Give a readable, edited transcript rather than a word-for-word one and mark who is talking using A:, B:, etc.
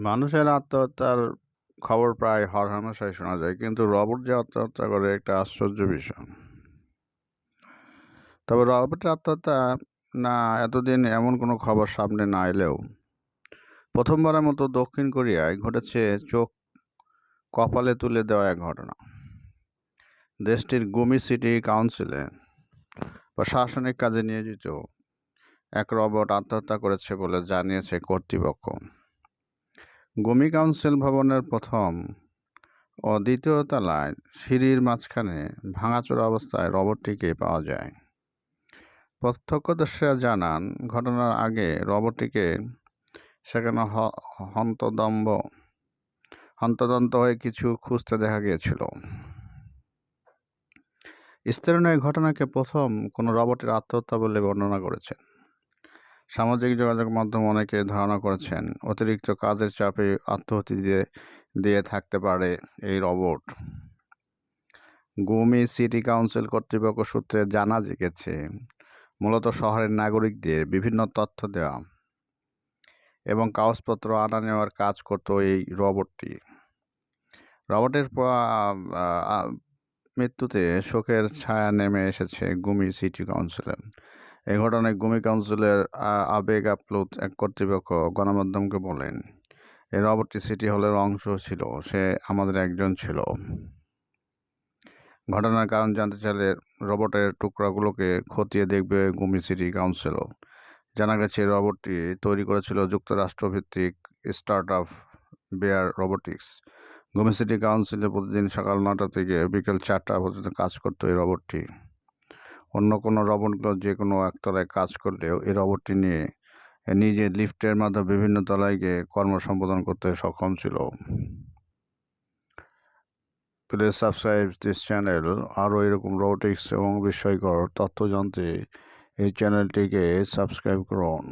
A: মানুষের আত্মহত্যার খবর প্রায় হরহামেশাই শোনা যায়, কিন্তু রবট যে আত্মহত্যা করে একটা আশ্চর্য বিষয়। তবে রবটের আত্মহত্যা না এতদিন এমন কোনো খবর সামনে না এলেও প্রথমবারের মতো দক্ষিণ কোরিয়ায় ঘটেছে চোখ কপালে তুলে দেওয়া এক ঘটনা। দেশটির গুমি সিটি কাউন্সিলে প্রশাসনিক কাজে নিয়োজিত এক রবট আত্মহত্যা করেছে বলে জানিয়েছে কর্তৃপক্ষ। গুমি কাউন্সিল ভবনের প্রথম ও দ্বিতীয় তলায় সিঁড়ির মাঝখানে ভাঙাচোরা অবস্থায় রবটটিকে পাওয়া যায়। প্রত্যক্ষদর্শীরা জানান, ঘটনার আগে রবটটিকে সেখানে হন্তদন্ত হয়ে কিছু খুঁজতে দেখা গিয়েছিল। স্থানীয় এই ঘটনাকে প্রথম কোনো রবটের আত্মহত্যা বলে বর্ণনা করেছেন। সামাজিক যোগাযোগ মাধ্যম অনেকে ধারণা করেছেন অতিরিক্ত কাজের চাপে আত্মহত্যা দিয়ে থাকতে পারে এই রবট। গুমি সিটি কাউন্সিল কর্তৃপক্ষ সূত্রে জানা গেছে, মূলত শহরের নাগরিকদের বিভিন্ন তথ্য দেওয়া এবং কাগজপত্র আনা নেওয়ার কাজ করত এই রবটটি। রবটের মৃত্যুতে শোকের ছায়া নেমে এসেছে গুমি সিটি কাউন্সিলে। এই ঘটনায় গুমি কাউন্সিলের আবেগ আপ্লুত এক কর্তৃপক্ষ গণমাধ্যমকে বলেন, এই রবটটি সিটি হলের অংশ ছিল, সে আমাদের একজন ছিল। ঘটনার কারণ জানতে চাইলে রবটের টুকরাগুলোকে খতিয়ে দেখবে গুমি সিটি কাউন্সিল। জানা গেছে রবটটি তৈরি করেছিল যুক্তরাষ্ট্রভিত্তিক স্টার্টআপ বেয়ার রোবোটিক্স। গুমি সিটি কাউন্সিলে প্রতিদিন সকাল 9টা থেকে বিকেল 4টা পর্যন্ত কাজ করতো এই রবটটি। অন্য কোনো রবটগুলো যে কোনো একতলায় কাজ করলেও এই রবটটি নিয়ে নিজে লিফটের মাধ্যমে বিভিন্ন তলায় গিয়ে কর্ম সম্পাদন করতে সক্ষম ছিল। Please subscribe this channel. আরও এরকম রোবোটিক্স এবং বিস্ময়কর তথ্য জানতে এই চ্যানেলটিকে সাবস্ক্রাইব করুন।